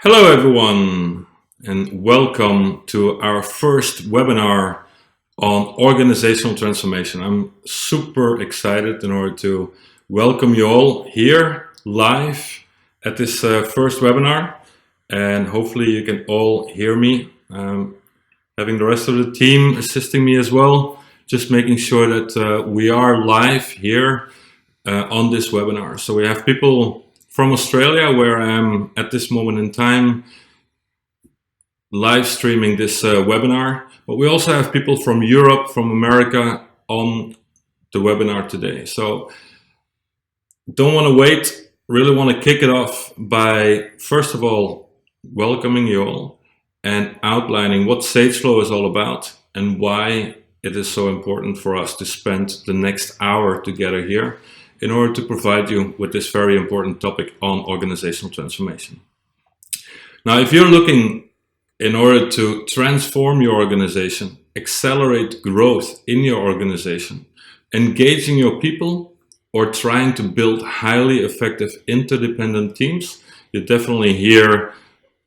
Hello everyone and welcome to our first webinar on organizational transformation. I'm super excited in order to welcome you all here live at this first webinar, and hopefully you can all hear me. Having the rest of the team assisting me as well, just making sure that we are live here on this webinar. So we have people from Australia, where I am at this moment in time live streaming this webinar, but we also have people from Europe, from America on the webinar today. So don't want to wait, really want to kick it off by first of all welcoming you all and outlining what SageFlow is all about and why it is so important for us to spend the next hour together here in order to provide you with this very important topic on organizational transformation. Now, if you're looking in order to transform your organization, accelerate growth in your organization, engaging your people, or trying to build highly effective interdependent teams, you're definitely here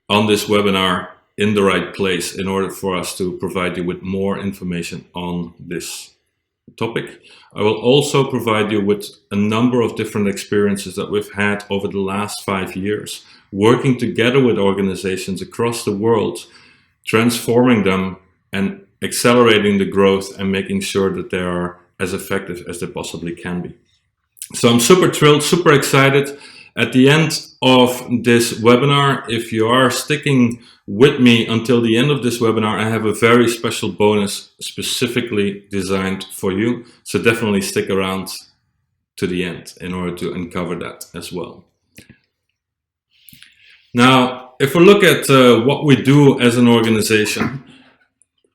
on this webinar in the right place in order for us to provide you with more information on this topic. I will also provide you with a number of different experiences that we've had over the last 5 years, working together with organizations across the world, transforming them and accelerating the growth and making sure that they are as effective as they possibly can be. So I'm super thrilled, super excited. At the end of this webinar, if you are sticking with me until the end of this webinar, I have a very special bonus specifically designed for you. So definitely stick around to the end in order to uncover that as well. Now, if we look at what we do as an organization,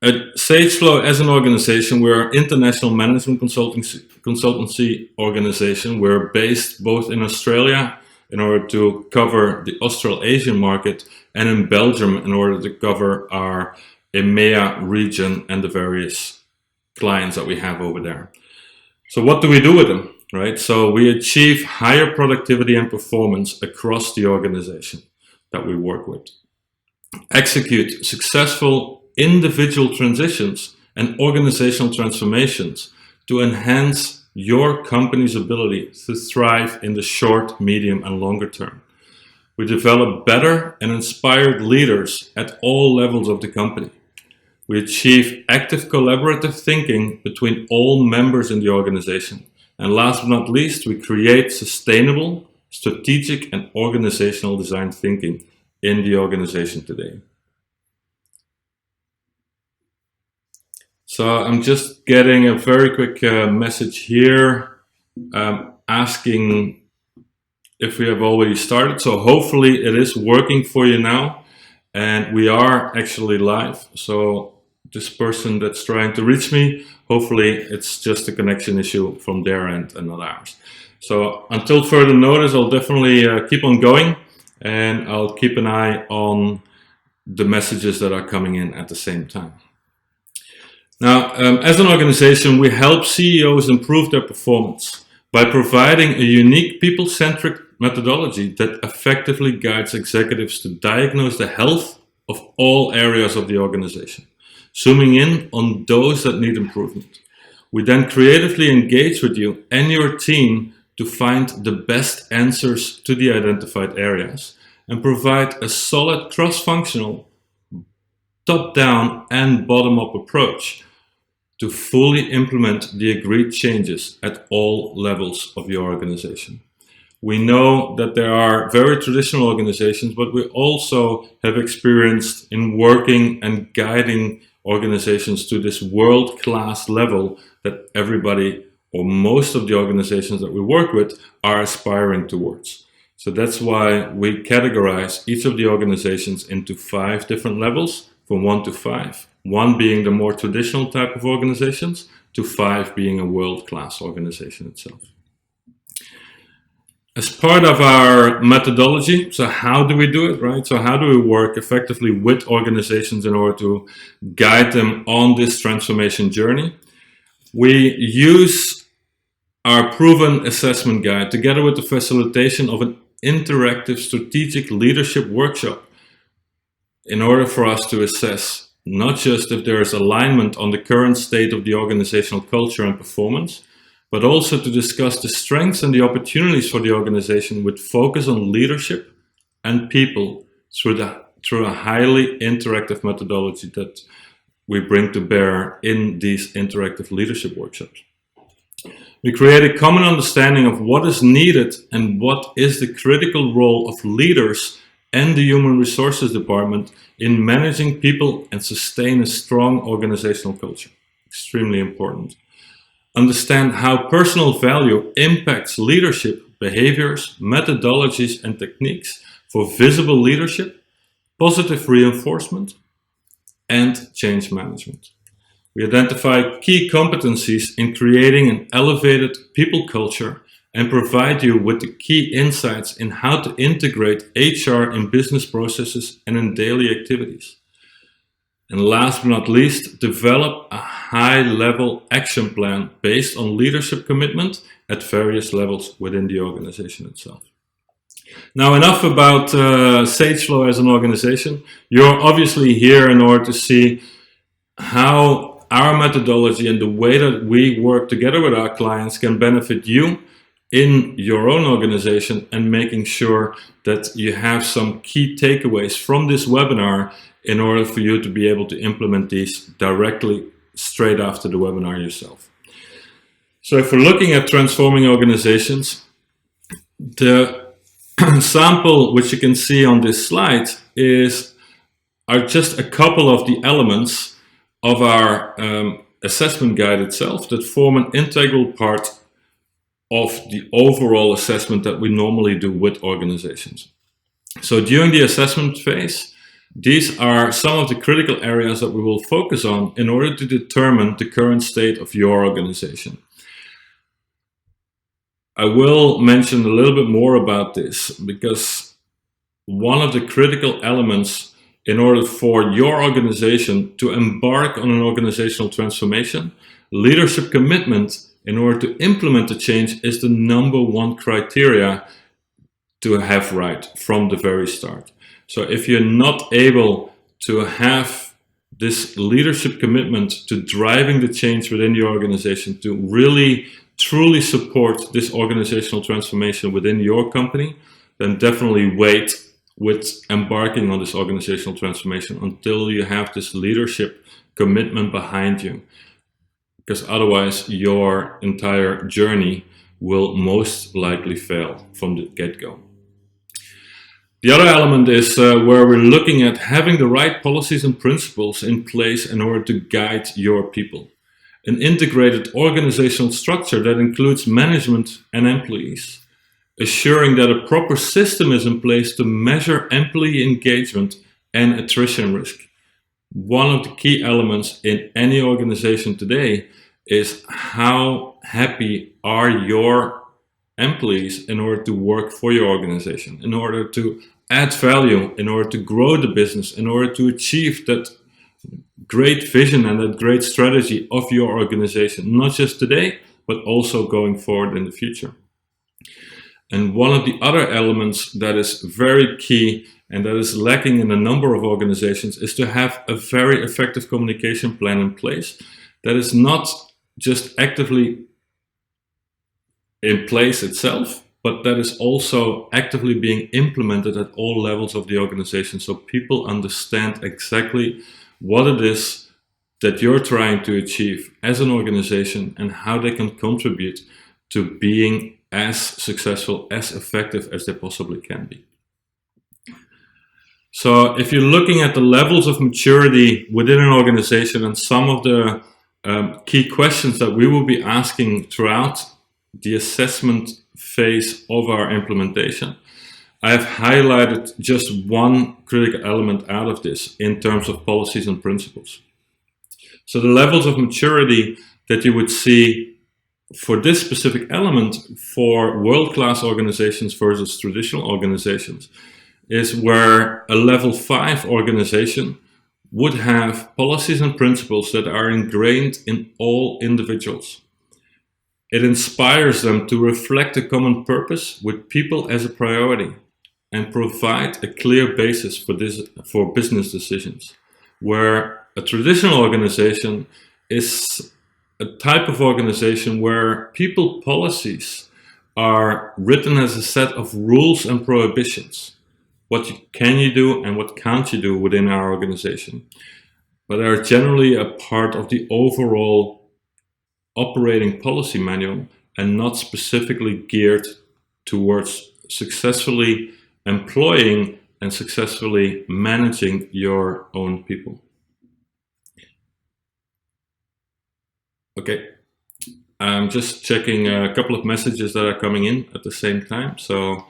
at SageFlow as an organization, we're an international management consultancy organization. We're based both in Australia in order to cover the Australasian market, and in Belgium in order to cover our EMEA region and the various clients that we have over there. So what do we do with them, right? So we achieve higher productivity and performance across the organization that we work with. Execute successful individual transitions and organizational transformations to enhance your company's ability to thrive in the short, medium, and longer term. We develop better and inspired leaders at all levels of the company. We achieve active collaborative thinking between all members in the organization. And last but not least, we create sustainable, strategic, and organizational design thinking in the organization today. So I'm just getting a very quick message here asking if we have already started. So hopefully it is working for you now, and we are actually live. So this person that's trying to reach me, hopefully it's just a connection issue from their end and not ours. So until further notice, I'll definitely keep on going, and I'll keep an eye on the messages that are coming in at the same time. Now, as an organization, we help CEOs improve their performance by providing a unique people-centric methodology that effectively guides executives to diagnose the health of all areas of the organization, zooming in on those that need improvement. We then creatively engage with you and your team to find the best answers to the identified areas and provide a solid cross-functional, top-down and bottom-up approach to fully implement the agreed changes at all levels of your organization. We know that there are very traditional organizations, but we also have experience in working and guiding organizations to this world-class level that everybody or most of the organizations that we work with are aspiring towards. So that's why we categorize each of the organizations into 5 different levels, from 1 to 5. 1 being the more traditional type of organizations, to 5 being a world-class organization itself. As part of our methodology, so how do we do it, right? So how do we work effectively with organizations in order to guide them on this transformation journey? We use our proven assessment guide together with the facilitation of an interactive strategic leadership workshop in order for us to assess not just if there is alignment on the current state of the organizational culture and performance, but also to discuss the strengths and the opportunities for the organization with focus on leadership and people through a highly interactive methodology that we bring to bear in these interactive leadership workshops. We create a common understanding of what is needed and what is the critical role of leaders and the human resources department in managing people and sustain a strong organizational culture. Extremely important. Understand how personal value impacts leadership behaviors, methodologies, and techniques for visible leadership, positive reinforcement, and change management. We identify key competencies in creating an elevated people culture and provide you with the key insights in how to integrate HR in business processes and in daily activities. And last but not least, develop a high-level action plan based on leadership commitment at various levels within the organization itself. Now, enough about SageFlow as an organization. You're obviously here in order to see how our methodology and the way that we work together with our clients can benefit you in your own organization, and making sure that you have some key takeaways from this webinar in order for you to be able to implement these directly straight after the webinar yourself. So if we're looking at transforming organizations, the sample which you can see on this slide are just a couple of the elements of our assessment guide itself that form an integral part of the overall assessment that we normally do with organizations. So during the assessment phase, these are some of the critical areas that we will focus on in order to determine the current state of your organization. I will mention a little bit more about this because one of the critical elements in order for your organization to embark on an organizational transformation, leadership commitment in order to implement the change is the number one criteria to have right from the very start. So if you're not able to have this leadership commitment to driving the change within your organization, to really truly support this organizational transformation within your company, then definitely wait with embarking on this organizational transformation until you have this leadership commitment behind you. Because otherwise your entire journey will most likely fail from the get-go. The other element is where we're looking at having the right policies and principles in place in order to guide your people. An integrated organizational structure that includes management and employees, assuring that a proper system is in place to measure employee engagement and attrition risk. One of the key elements in any organization today is how happy are your employees in order to work for your organization, in order to add value, in order to grow the business, in order to achieve that great vision and that great strategy of your organization, not just today, but also going forward in the future. And one of the other elements that is very key and that is lacking in a number of organizations is to have a very effective communication plan in place that is not just actively in place itself, but that is also actively being implemented at all levels of the organization, so people understand exactly what it is that you're trying to achieve as an organization and how they can contribute to being as successful, as effective as they possibly can be. So if you're looking at the levels of maturity within an organization and some of the key questions that we will be asking throughout the assessment phase of our implementation, I have highlighted just one critical element out of this in terms of policies and principles. So the levels of maturity that you would see for this specific element for world-class organizations versus traditional organizations is where a level 5 organization would have policies and principles that are ingrained in all individuals. It inspires them to reflect a common purpose with people as a priority. and provide a clear basis for business decisions, where a traditional organization is a type of organization where people policies are written as a set of rules and prohibitions. What can you do and what can't you do within our organization? But are generally a part of the overall operating policy manual and not specifically geared towards successfully employing and successfully managing your own people. Okay, I'm just checking a couple of messages that are coming in at the same time, so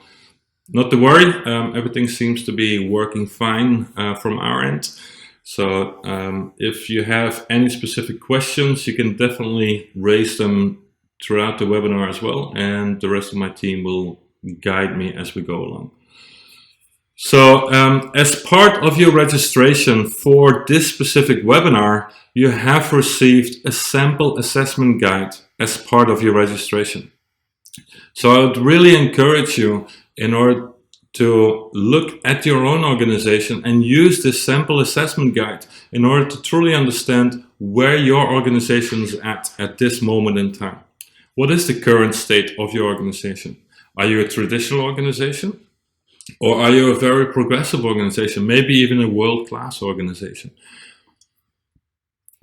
not to worry, everything seems to be working fine from our end. So if you have any specific questions, you can definitely raise them throughout the webinar as well, and the rest of my team will guide me as we go along. So as part of your registration for this specific webinar, you have received a sample assessment guide as part of your registration. So I would really encourage you, in order to look at your own organization and use this sample assessment guide in order to truly understand where your organization is at this moment in time. What is the current state of your organization? Are you a traditional organization? Or are you a very progressive organization, maybe even a world-class organization?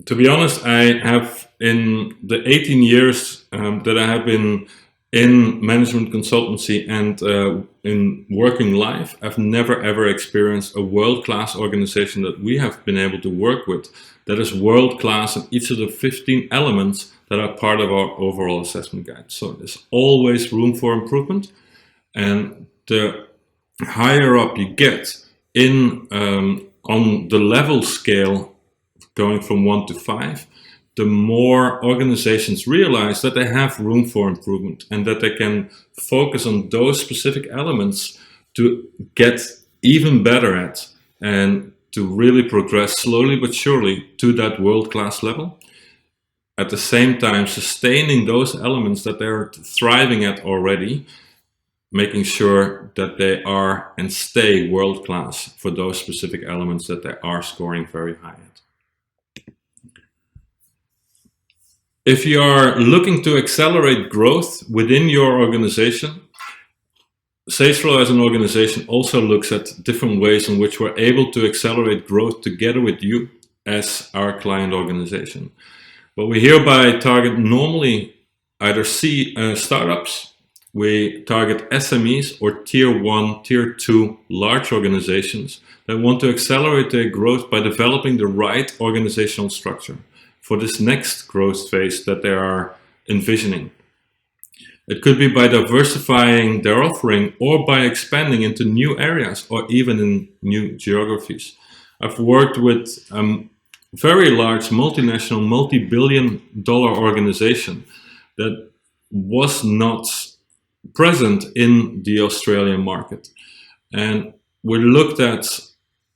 To be honest, I have, in the 18 years that I have been in management consultancy and in working life, I've never ever experienced a world-class organization that we have been able to work with that is world-class in each of the 15 elements that are part of our overall assessment guide. So there's always room for improvement, and the higher up you get in on the level scale, going from 1 to 5, the more organizations realize that they have room for improvement and that they can focus on those specific elements to get even better at and to really progress slowly but surely to that world-class level. At the same time, sustaining those elements that they're thriving at already, making sure that they are and stay world-class for those specific elements that they are scoring very high at. If you are looking to accelerate growth within your organization, SageFlow as an organization also looks at different ways in which we're able to accelerate growth together with you as our client organization. But we hereby target normally either startups, we target SMEs or tier 1, tier 2 large organizations that want to accelerate their growth by developing the right organizational structure for this next growth phase that they are envisioning. It could be by diversifying their offering or by expanding into new areas or even in new geographies. I've worked with very large multinational, multi-billion-dollar organization that was not present in the Australian market. And we looked at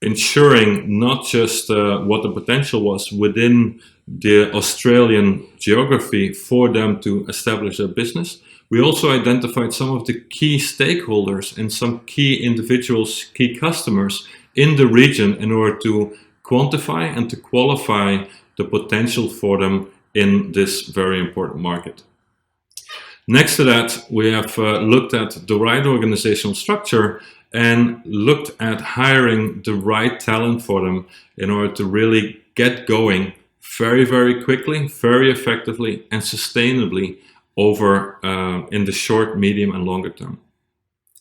ensuring not just what the potential was within the Australian geography for them to establish their business. We also identified some of the key stakeholders and some key individuals, key customers in the region in order to quantify and to qualify the potential for them in this very important market. Next to that, we have looked at the right organizational structure and looked at hiring the right talent for them in order to really get going very, very quickly, very effectively, and sustainably over in the short, medium, and longer term.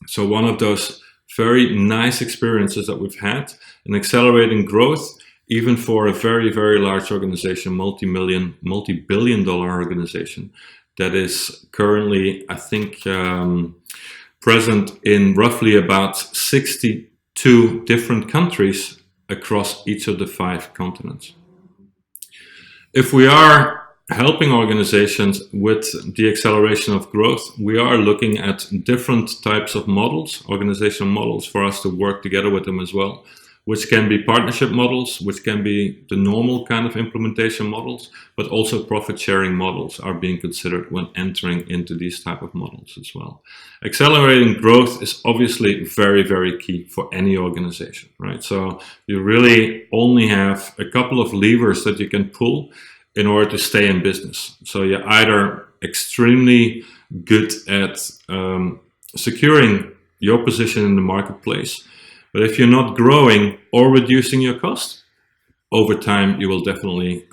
So one of those very nice experiences that we've had in accelerating growth, even for a very, very large organization, multi-billion-dollar organization, that is currently, I think, present in roughly about 62 different countries across each of the 5 continents. If we are helping organizations with the acceleration of growth, we are looking at different types of models, organizational models, for us to work together with them as well. which can be partnership models, which can be the normal kind of implementation models, but also profit sharing models are being considered when entering into these type of models as well. Accelerating growth is obviously very, very key for any organization, right? So you really only have a couple of levers that you can pull in order to stay in business. So you're either extremely good at securing your position in the marketplace, but if you're not growing or reducing your cost, over time you will definitely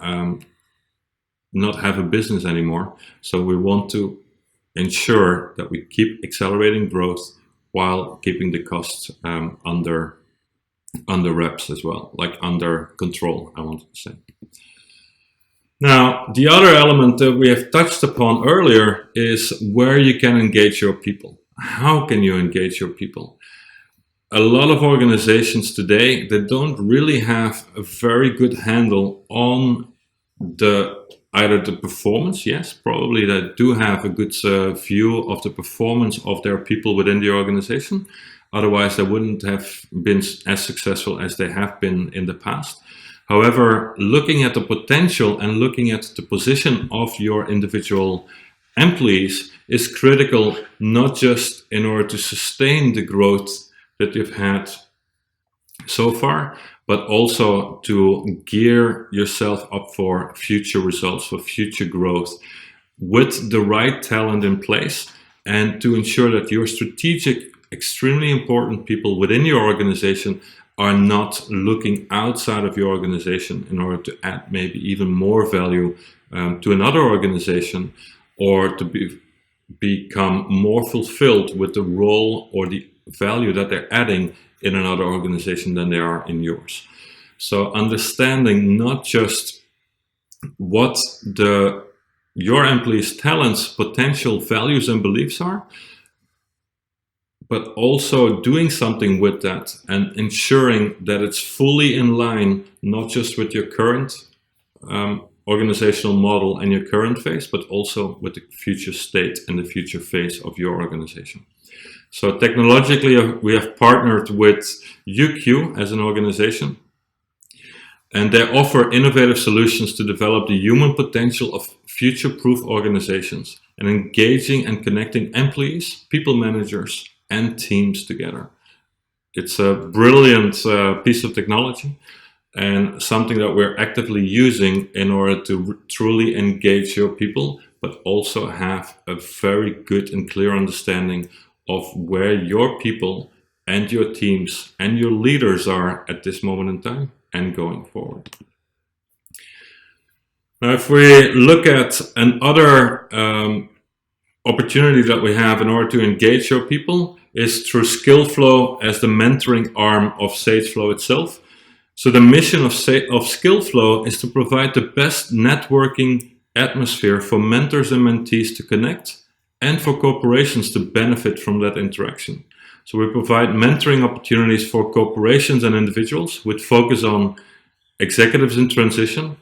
not have a business anymore. So we want to ensure that we keep accelerating growth while keeping the costs under wraps as well, like under control, I want to say. Now, the other element that we have touched upon earlier is where you can engage your people. How can you engage your people? A lot of organizations today, they don't really have a very good handle on either the performance. Yes, probably they do have a good view of the performance of their people within the organization. Otherwise, they wouldn't have been as successful as they have been in the past. However, looking at the potential and looking at the position of your individual employees is critical, not just in order to sustain the growth that you've had so far, but also to gear yourself up for future results, for future growth with the right talent in place, and to ensure that your strategic, extremely important people within your organization are not looking outside of your organization in order to add maybe even more value to another organization, or to become more fulfilled with the role or the value that they're adding in another organization than they are in yours. So understanding not just what your employees' talents, potential, values, and beliefs are, but also doing something with that and ensuring that it's fully in line, not just with your current organizational model and your current phase, but also with the future state and the future phase of your organization. So technologically, we have partnered with UQ as an organization, and they offer innovative solutions to develop the human potential of future-proof organizations and engaging and connecting employees, people managers, and teams together. It's a brilliant piece of technology and something that we're actively using in order to truly engage your people, but also have a very good and clear understanding of where your people and your teams and your leaders are at this moment in time and going forward. Now, if we look at another opportunity that we have in order to engage your people is through SkillFlow as the mentoring arm of SageFlow itself. So the mission of SkillFlow is to provide the best networking atmosphere for mentors and mentees to connect and for corporations to benefit from that interaction. So we provide mentoring opportunities for corporations and individuals with focus on executives in transition,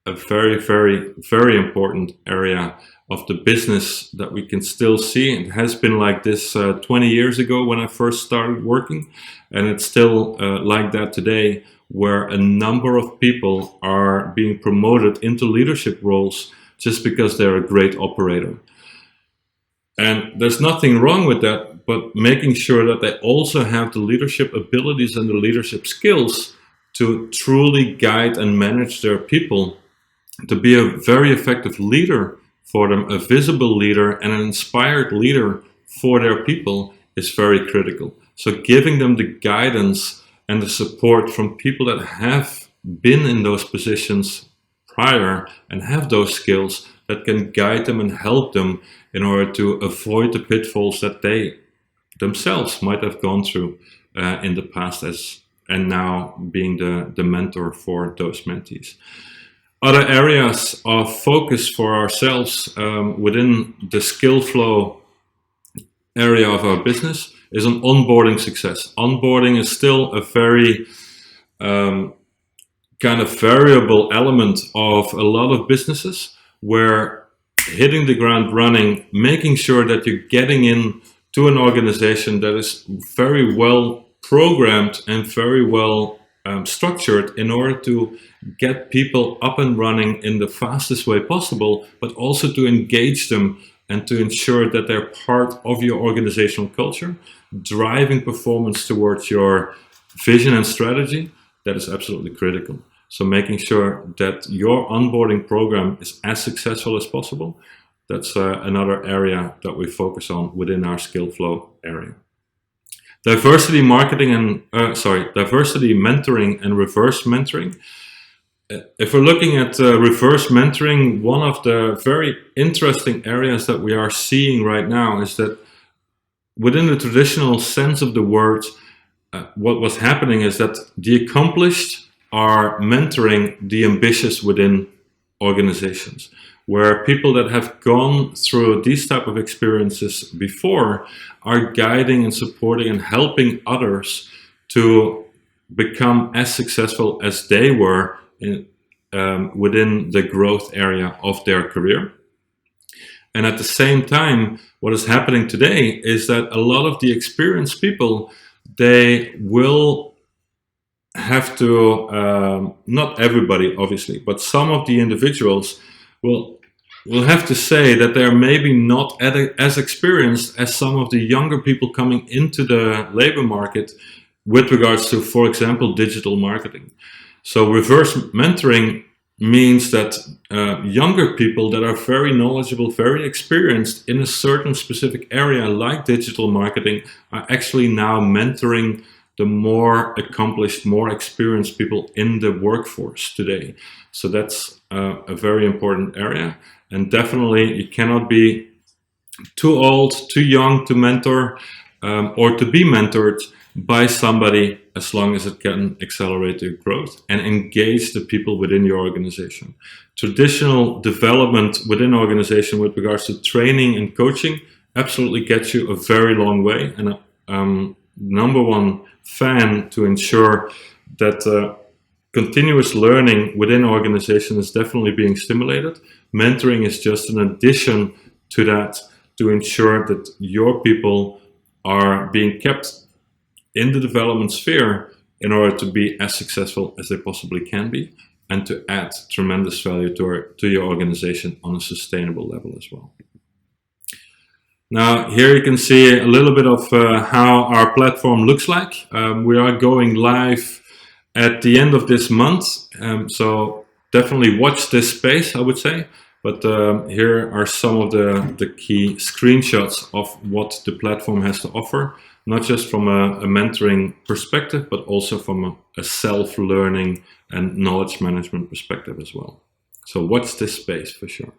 a very, very, very important area of the business that we can still see. It has been like this 20 years ago when I first started working, and it's still like that today, where a number of people are being promoted into leadership roles just because they're a great operator. And there's nothing wrong with that, but making sure that they also have the leadership abilities and the leadership skills to truly guide and manage their people, to be a very effective leader for them, a visible leader and an inspired leader for their people is very critical. So giving them the guidance and the support from people that have been in those positions prior and have those skills that can guide them and help them in order to avoid the pitfalls that they themselves might have gone through in the past, and now being the mentor for those mentees. Other areas of focus for ourselves within the SkillFlow area of our business is on onboarding success. Onboarding is still a very kind of variable element of a lot of businesses, where hitting the ground running, making sure that you're getting in to an organization that is very well programmed and very well structured in order to get people up and running in the fastest way possible, but also to engage them and to ensure that they're part of your organizational culture, driving performance towards your vision and strategy. That is absolutely critical. So making sure that your onboarding program is as successful as possible, that's another area that we focus on within our skill flow area. Diversity mentoring and reverse mentoring. If we're looking at reverse mentoring, one of the very interesting areas that we are seeing right now is that within the traditional sense of the word, what was happening is that the accomplished are mentoring the ambitious within organizations, where people that have gone through these type of experiences before are guiding and supporting and helping others to become as successful as they were within the growth area of their career. And at the same time, what is happening today is that a lot of the experienced people, they will have to, not everybody obviously, but some of the individuals will have to say that they're maybe not as experienced as some of the younger people coming into the labor market with regards to, for example, digital marketing. So reverse mentoring means that younger people that are very knowledgeable, very experienced in a certain specific area like digital marketing are actually now mentoring the more accomplished, more experienced people in the workforce today. So that's a very important area. And definitely you cannot be too old, too young to mentor or to be mentored by somebody, as long as it can accelerate your growth and engage the people within your organization. Traditional development within organization with regards to training and coaching absolutely gets you a very long way. And number one fan to ensure that continuous learning within organization is definitely being stimulated. Mentoring is just an addition to that to ensure that your people are being kept in the development sphere in order to be as successful as they possibly can be and to add tremendous value to your organization on a sustainable level as well. Now, here you can see a little bit of how our platform looks like. We are going live at the end of this month, so definitely watch this space, I would say. But here are some of the key screenshots of what the platform has to offer, not just from a mentoring perspective, but also from a self-learning and knowledge management perspective as well. So watch this space for sure.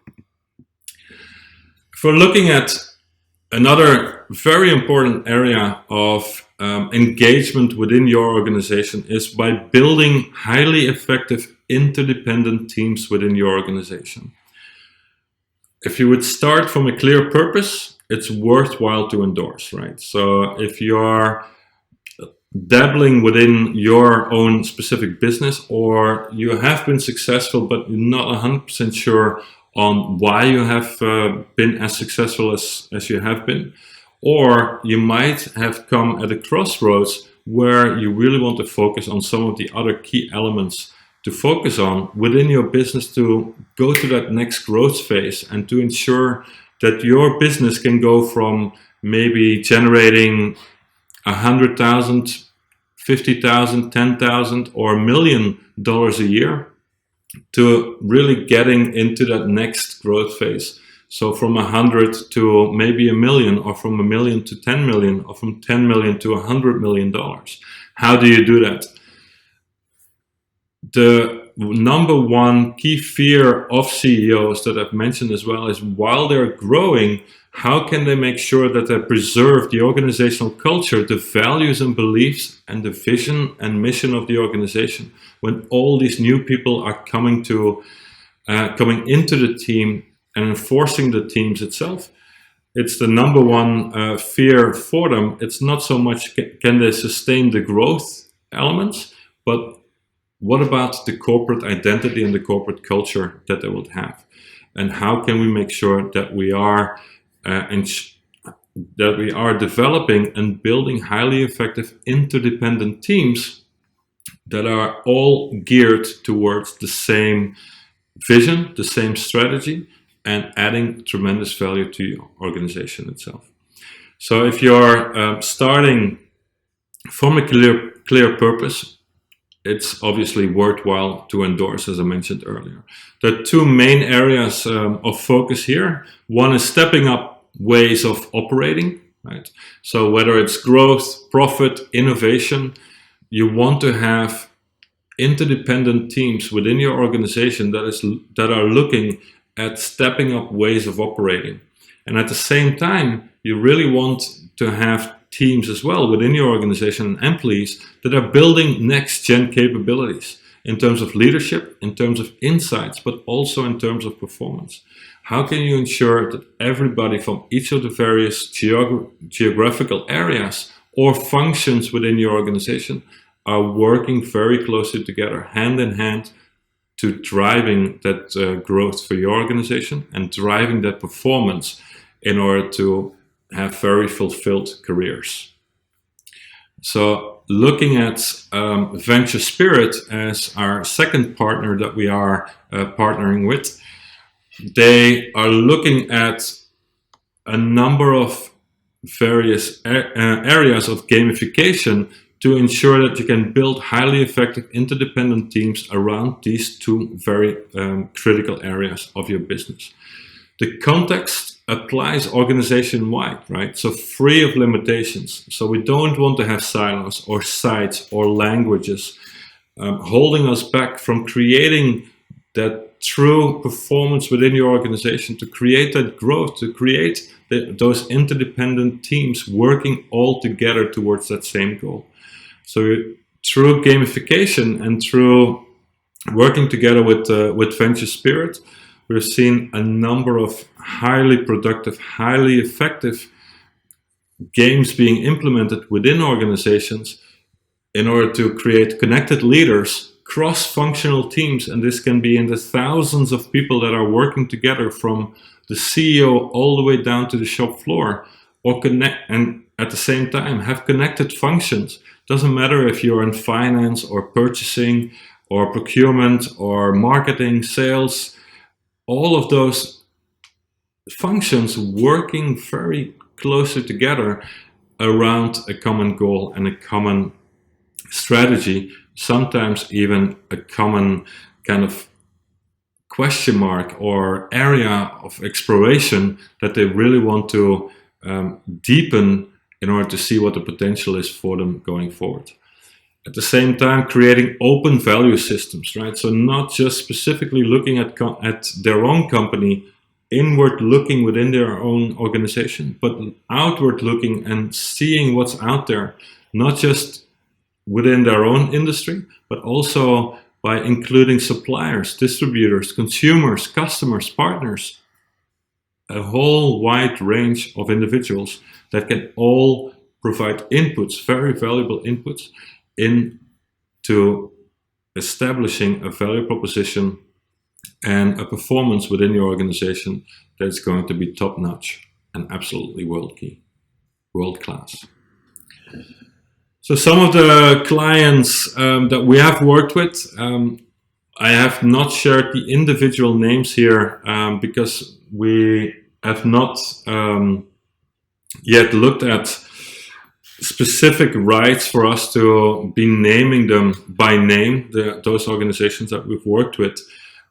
If we're looking at another very important area of engagement within your organization is by building highly effective interdependent teams within your organization. If you would start from a clear purpose, it's worthwhile to endorse, right? So if you are dabbling within your own specific business, or you have been successful but you're not 100% sure on why you have been as successful as you have been, or you might have come at a crossroads where you really want to focus on some of the other key elements to focus on within your business to go to that next growth phase and to ensure that your business can go from maybe generating 100,000, 50,000, 10,000 or $1 million a year to really getting into that next growth phase. So from 100 to maybe $1 million, or from $1 million to 10 million, or from 10 million to $100 million. How do you do that? The number one key fear of CEOs that I've mentioned as well is, while they're growing, how can they make sure that they preserve the organizational culture, the values and beliefs, and the vision and mission of the organization when all these new people are coming into the team and enforcing the teams itself? It's the number one fear for them. It's not so much can they sustain the growth elements, but what about the corporate identity and the corporate culture that they would have? And how can we make sure that we are that we are developing and building highly effective interdependent teams that are all geared towards the same vision, the same strategy, and adding tremendous value to your organization itself. So if you're starting from a clear purpose, it's obviously worthwhile to endorse, as I mentioned earlier. There are two main areas of focus here. One is stepping up ways of operating, right? So whether it's growth, profit, innovation, you want to have interdependent teams within your organization that are looking at stepping up ways of operating. And at the same time, you really want to have teams as well within your organization and employees that are building next-gen capabilities in terms of leadership, in terms of insights, but also in terms of performance. How can you ensure that everybody from each of the various geographical areas or functions within your organization are working very closely together, hand in hand, to driving that growth for your organization and driving that performance in order to have very fulfilled careers. So looking at Venture Spirit as our second partner that we are partnering with, they are looking at a number of various areas of gamification to ensure that you can build highly effective interdependent teams around these two very critical areas of your business. The context applies organization-wide, right? So free of limitations. So we don't want to have silos or sites or languages holding us back from creating that true performance within your organization, to create that growth, to create those interdependent teams working all together towards that same goal. So through gamification and through working together with Venture Spirit, we've seen a number of highly productive, highly effective games being implemented within organizations in order to create connected leaders, cross-functional teams, and this can be in the thousands of people that are working together from the CEO all the way down to the shop floor, or connect, and at the same time have connected functions. Doesn't matter if you're in finance or purchasing or procurement or marketing, sales, all of those functions working very closely together around a common goal and a common strategy, sometimes even a common kind of question mark or area of exploration that they really want to deepen in order to see what the potential is for them going forward. At the same time, creating open value systems, right? So not just specifically looking at their own company, inward looking within their own organization, but outward looking and seeing what's out there, not just within their own industry, but also by including suppliers, distributors, consumers, customers, partners, a whole wide range of individuals that can all provide inputs, very valuable inputs, into establishing a value proposition and a performance within your organization that's going to be top-notch and absolutely world-class. So some of the clients that we have worked with, I have not shared the individual names here because we have not yet looked at specific rights for us to be naming them by name, those organizations that we've worked with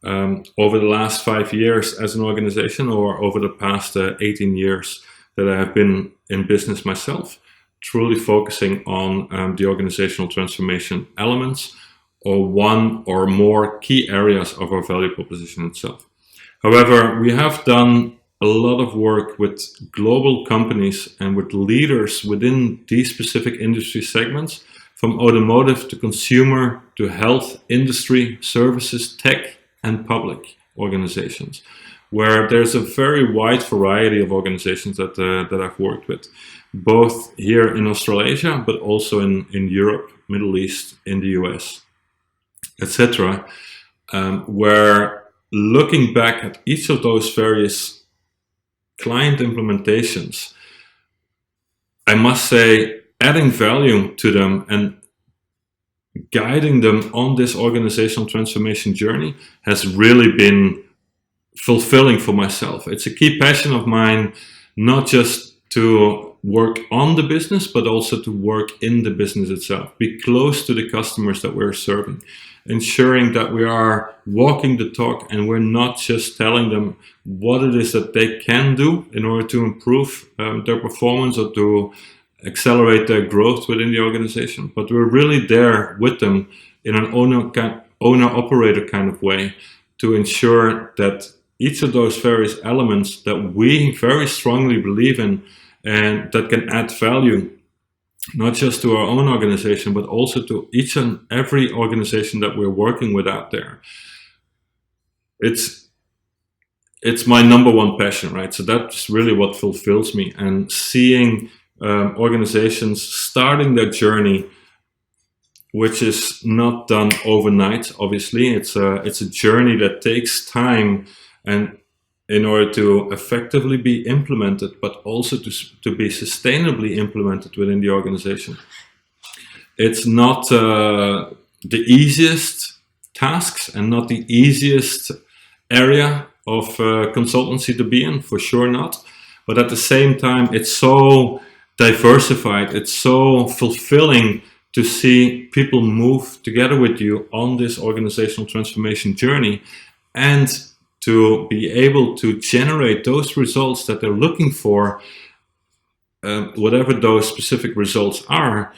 over the last 5 years as an organization, or over the past 18 years that I have been in business myself, truly focusing on the organizational transformation elements or one or more key areas of our value proposition itself. However, we have done a lot of work with global companies and with leaders within these specific industry segments, from automotive to consumer to health, industry, services, tech, and public organizations, where there's a very wide variety of organizations that I've worked with, both here in Australasia, but also in Europe, Middle East, in the US, etc., where looking back at each of those various client implementations, I must say, adding value to them and guiding them on this organizational transformation journey has really been fulfilling for myself. It's a key passion of mine, not just to work on the business, but also to work in the business itself, be close to the customers that we're serving, ensuring that we are walking the talk and we're not just telling them what it is that they can do in order to improve their performance or to accelerate their growth within the organization, but we're really there with them in an owner-operator kind of way to ensure that each of those various elements that we very strongly believe in and that can add value, not just to our own organization, but also to each and every organization that we're working with out there. It's my number one passion, right? So that's really what fulfills me, and seeing organizations starting their journey, which is not done overnight. Obviously, it's a journey that takes time, and in order to effectively be implemented, but also to be sustainably implemented within the organization. It's not the easiest tasks and not the easiest area of consultancy to be in, for sure not. But at the same time, it's so diversified, it's so fulfilling to see people move together with you on this organizational transformation journey, and to be able to generate those results that they're looking for, whatever those specific results are.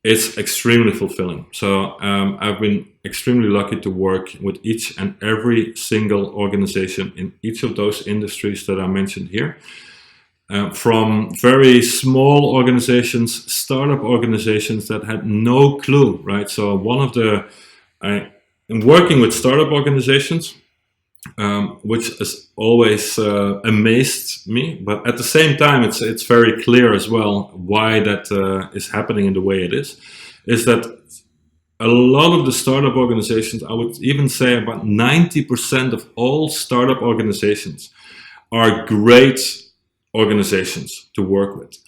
It's extremely fulfilling. So I've been extremely lucky to work with each and every single organization in each of those industries that I mentioned here. From very small organizations, startup organizations that had no clue, right? So in working with startup organizations, which has always amazed me, but at the same time, it's very clear as well why that is happening in the way it is that a lot of the startup organizations, I would even say about 90% of all startup organizations, are great organizations to work with,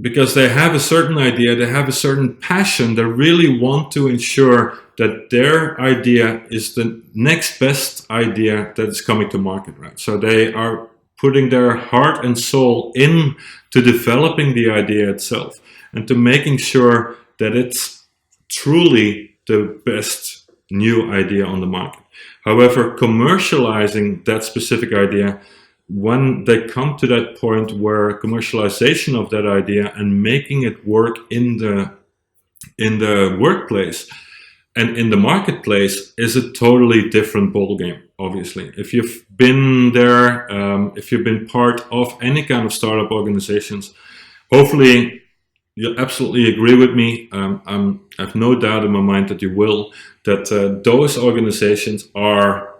because they have a certain idea, they have a certain passion, they really want to ensure that their idea is the next best idea that is coming to market, right? So they are putting their heart and soul in to developing the idea itself and to making sure that it's truly the best new idea on the market. However, commercializing that specific idea, when they come to that point where commercialization of that idea and making it work in the workplace and in the marketplace, is a totally different ballgame. Obviously, if you've been there, if you've been part of any kind of startup organizations, hopefully you absolutely agree with me. I have no doubt in my mind that you will, that those organizations are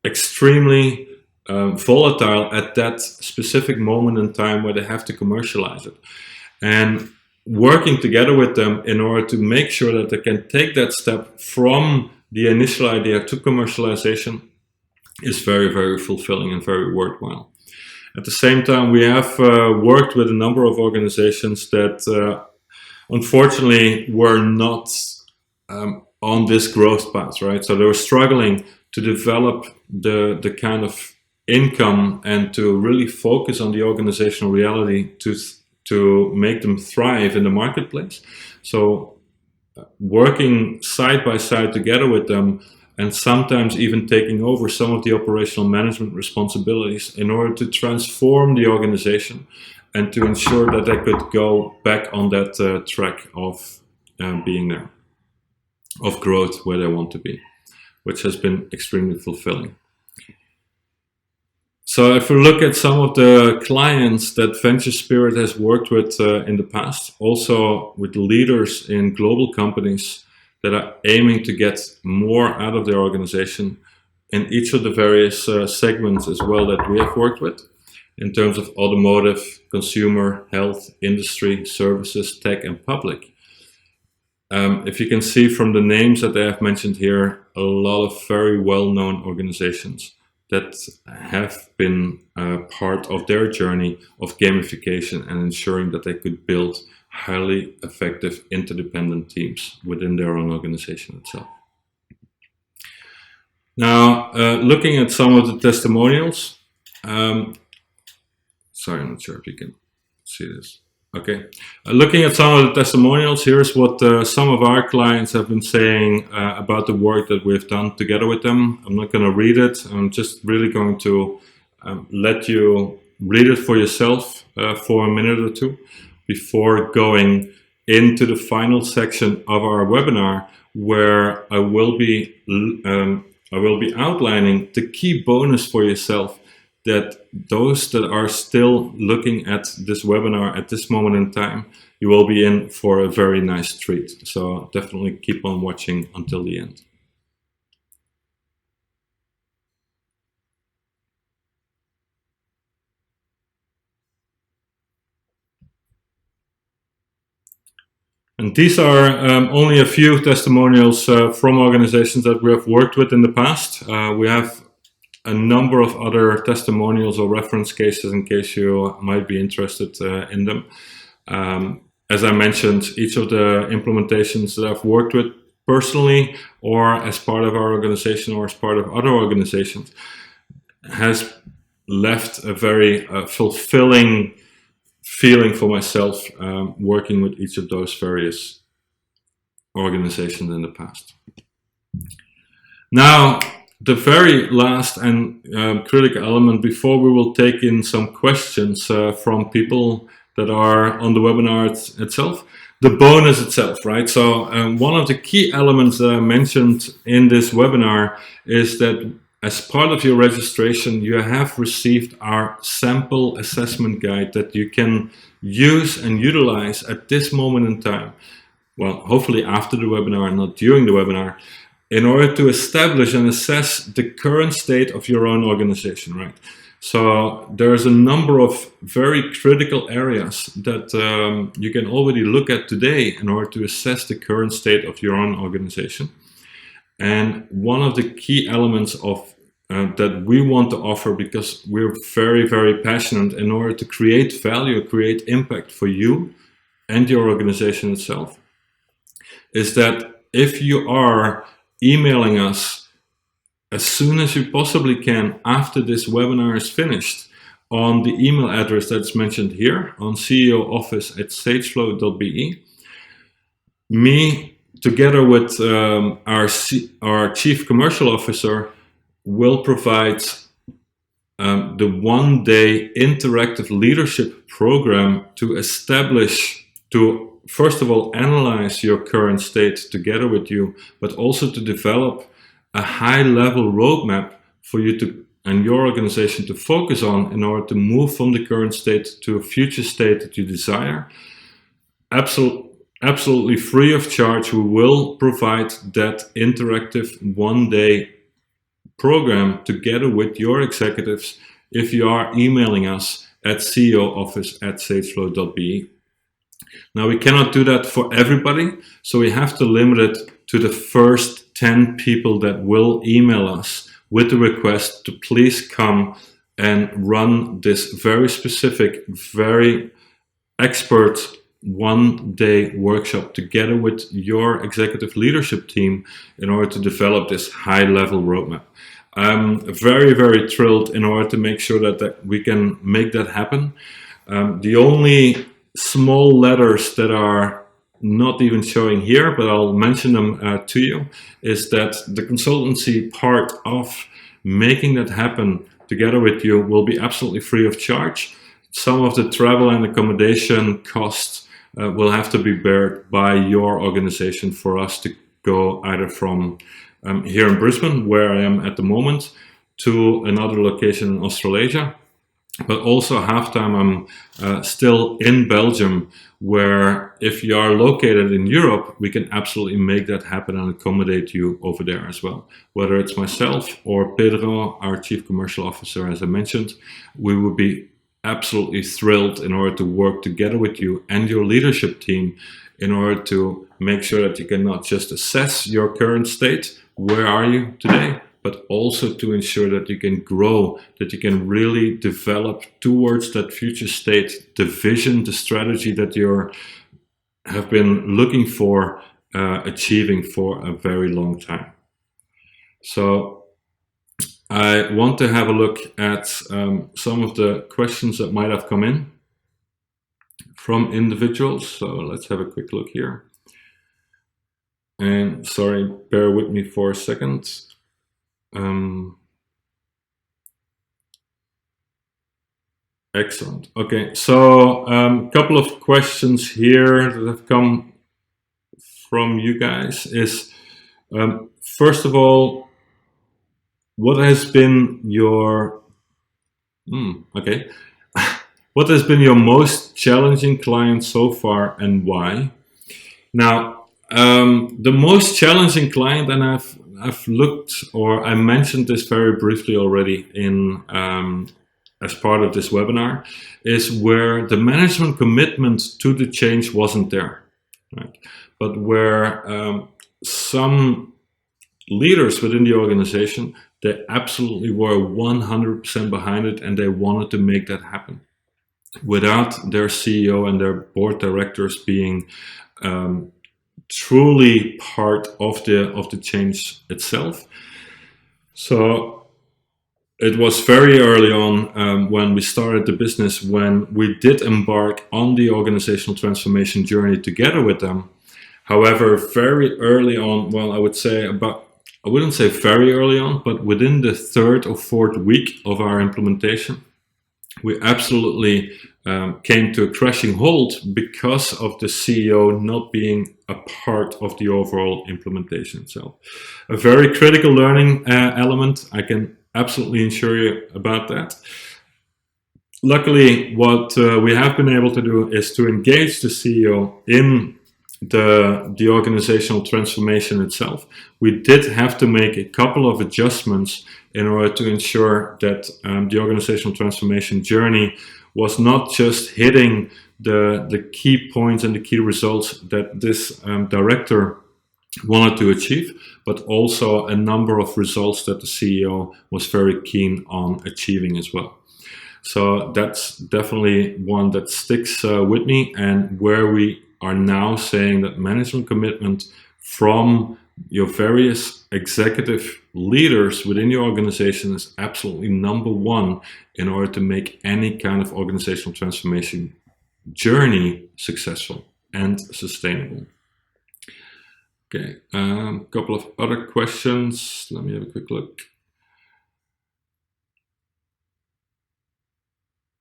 extremely volatile at that specific moment in time where they have to commercialize it, and working together with them in order to make sure that they can take that step from the initial idea to commercialization is very, very fulfilling and very worthwhile. At the same time, we have worked with a number of organizations that unfortunately were not on this growth path, right? So they were struggling to develop the kind of income and to really focus on the organizational reality to make them thrive in the marketplace. So working side by side together with them, and sometimes even taking over some of the operational management responsibilities in order to transform the organization and to ensure that they could go back on that track of being there, of growth where they want to be, which has been extremely fulfilling. So if we look at some of the clients that Venture Spirit has worked with in the past, also with leaders in global companies that are aiming to get more out of their organization in each of the various segments as well that we have worked with, in terms of automotive, consumer, health, industry, services, tech, and public. If you can see from the names that I have mentioned here, a lot of very well-known organizations that have been part of their journey of gamification and ensuring that they could build highly effective interdependent teams within their own organization itself. Now, looking at some of the testimonials, sorry, I'm not sure if you can see this. Okay, looking at some of the testimonials, here's what some of our clients have been saying about the work that we've done together with them. I'm not going to read it. I'm just really going to let you read it for yourself for a minute or two before going into the final section of our webinar, where I will be outlining the key bonus for yourself that those that are still looking at this webinar at this moment in time, you will be in for a very nice treat. So definitely keep on watching until the end. And these are only a few testimonials from organizations that we have worked with in the past. We have a number of other testimonials or reference cases in case you might be interested in them. As I mentioned, each of the implementations that I've worked with personally or as part of our organization or as part of other organizations has left a very fulfilling feeling for myself working with each of those various organizations in the past. Now, the very last and critical element before we will take in some questions from people that are on the webinar itself, the bonus itself, right? So one of the key elements that I mentioned in this webinar is that as part of your registration, you have received our sample assessment guide that you can use and utilize at this moment in time. Well, hopefully after the webinar, not during the webinar, in order to establish and assess the current state of your own organization, right? So there's a number of very critical areas that you can already look at today in order to assess the current state of your own organization. And one of the key elements of that we want to offer, because we're very, very passionate in order to create value, create impact for you and your organization itself, is that if you are emailing us as soon as you possibly can after this webinar is finished on the email address that's mentioned here on ceooffice@sageflow.be, me together with our chief commercial officer will provide the one-day interactive leadership program to establish, to first of all, analyze your current state together with you, but also to develop a high-level roadmap for you to and your organization to focus on in order to move from the current state to a future state that you desire. Absolutely free of charge, we will provide that interactive one-day program together with your executives if you are emailing us at ceooffice@sageflow.be. Now, we cannot do that for everybody, so we have to limit it to the first 10 people that will email us with the request to please come and run this very specific, very expert one-day workshop together with your executive leadership team in order to develop this high-level roadmap. I'm very, very thrilled in order to make sure that we can make that happen. The only small letters that are not even showing here, but I'll mention them to you, is that the consultancy part of making that happen together with you will be absolutely free of charge. Some of the travel and accommodation costs will have to be bared by your organization for us to go either from here in Brisbane, where I am at the moment, to another location in Australasia. But also half-time I'm still in Belgium, where if you are located in Europe, we can absolutely make that happen and accommodate you over there as well. Whether it's myself or Pedro, our Chief Commercial Officer, as I mentioned, we would be absolutely thrilled in order to work together with you and your leadership team in order to make sure that you can not just assess your current state, where are you today, but also to ensure that you can grow, that you can really develop towards that future state, the vision, the strategy that you have been looking for, achieving for a very long time. So I want to have a look at some of the questions that might have come in from individuals. So let's have a quick look here. And sorry, bear with me for a second. Excellent. Okay, so a couple of questions here that have come from you guys is, first of all, what has been your what has been your most challenging client so far and why? Now, the most challenging client, and I've looked, or I mentioned this very briefly already in as part of this webinar, is where the management commitment to the change wasn't there, right? But where some leaders within the organization, they absolutely were 100% behind it, and they wanted to make that happen without their CEO and their board directors being truly part of the change itself. So it was very early on when we started the business, when we did embark on the organizational transformation journey together with them. However, very early on, well, I wouldn't say very early on, but within the third or fourth week of our implementation, we absolutely came to a crashing halt because of the CEO not being a part of the overall implementation itself. A very critical learning element, I can absolutely assure you about that. Luckily, what we have been able to do is to engage the CEO in the organizational transformation itself. We did have to make a couple of adjustments in order to ensure that the organizational transformation journey was not just hitting the key points and the key results that this director wanted to achieve, but also a number of results that the CEO was very keen on achieving as well. So that's definitely one that sticks with me, and where we are now saying that management commitment from your various executive leaders within your organization is absolutely number one in order to make any kind of organizational transformation journey successful and sustainable. Okay, a couple of other questions. Let me have a quick look.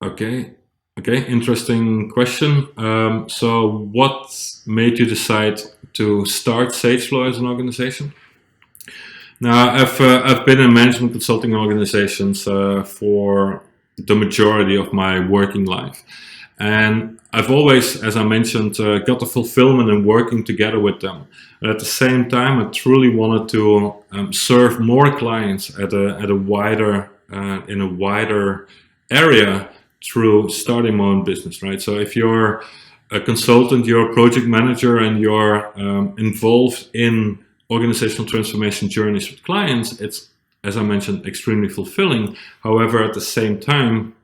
Okay, interesting question. So what made you decide to start SageFlow as an organization? Now, I've been in management consulting organizations for the majority of my working life. And I've always, as I mentioned, got the fulfillment in working together with them. At the same time, I truly wanted to serve more clients at a wider in a wider area through starting my own business, right? So if you're a consultant, you're a project manager, and you're involved in organizational transformation journeys with clients, it's, as I mentioned, extremely fulfilling. However, at the same time,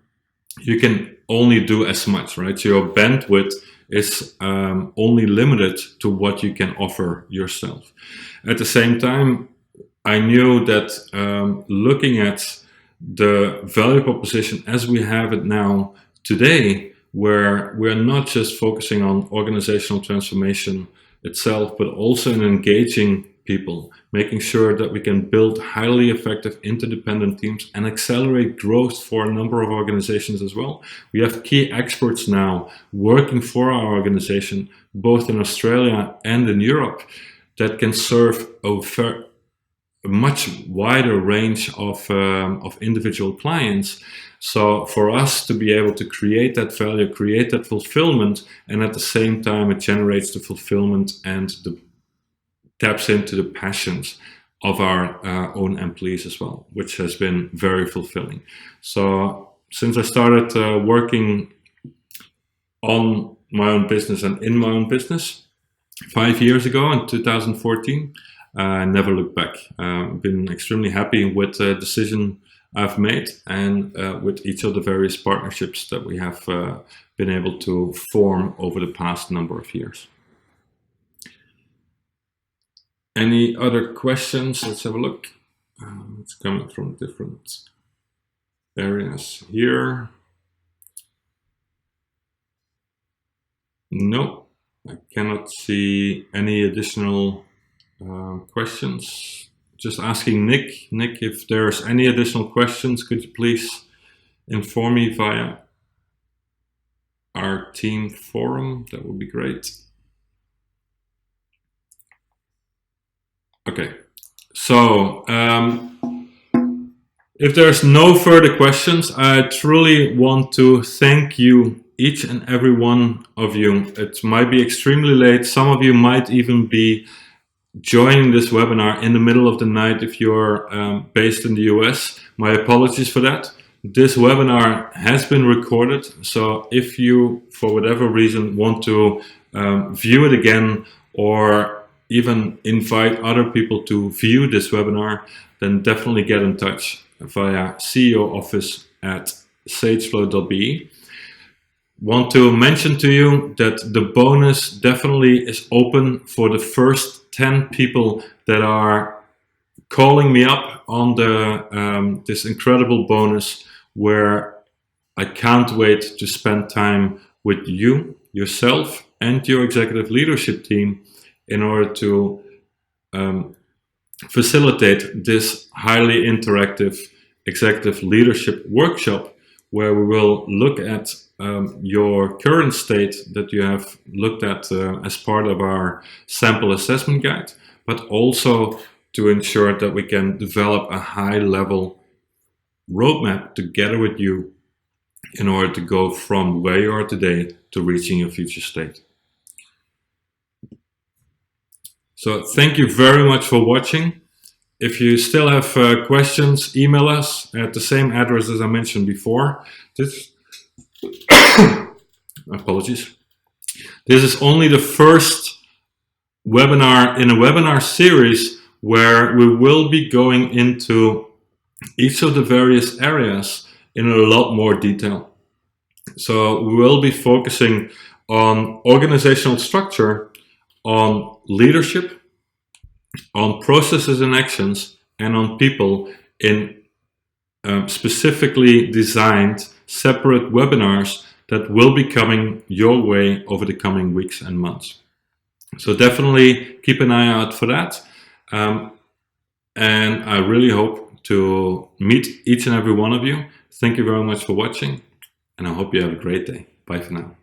you can only do as much, right? So your bandwidth is only limited to what you can offer yourself. At the same time, I knew that looking at the value proposition as we have it now today, where we're not just focusing on organizational transformation itself, but also in engaging people, making sure that we can build highly effective interdependent teams and accelerate growth for a number of organizations as well. We have key experts now working for our organization, both in Australia and in Europe, that can serve a much wider range of individual clients. So for us to be able to create that value, create that fulfillment, and at the same time it generates the fulfillment and taps into the passions of our own employees as well, which has been very fulfilling. So since I started working on my own business and in my own business 5 years ago in 2014, never look back. Been extremely happy with the decision I've made and with each of the various partnerships that we have been able to form over the past number of years. Any other questions? Let's have a look. It's coming from different areas here. No, I cannot see any additional questions. Just asking Nick. Nick, if there's any additional questions, could you please inform me via our team forum? That would be great. Okay, so if there's no further questions, I truly want to thank you, each and every one of you. It might be extremely late. Some of you might even be joining this webinar in the middle of the night if you're based in the US. My apologies for that. This webinar has been recorded, so if you, for whatever reason, want to view it again or even invite other people to view this webinar, then definitely get in touch via CEO office at sageflow.be. Want to mention to you that the bonus definitely is open for the first 10 people that are calling me up on the this incredible bonus, where I can't wait to spend time with you, yourself, and your executive leadership team in order to facilitate this highly interactive executive leadership workshop, where we will look at your current state that you have looked at as part of our sample assessment guide, but also to ensure that we can develop a high-level roadmap together with you in order to go from where you are today to reaching your future state. So thank you very much for watching. If you still have questions, email us at the same address as I mentioned before. Apologies. This is only the first webinar in a webinar series where we will be going into each of the various areas in a lot more detail. So we will be focusing on organizational structure, on leadership, on processes and actions, and on people in specifically designed separate webinars that will be coming your way over the coming weeks and months. So definitely keep an eye out for that. And I really hope to meet each and every one of you. Thank you very much for watching, and I hope you have a great day. Bye for now.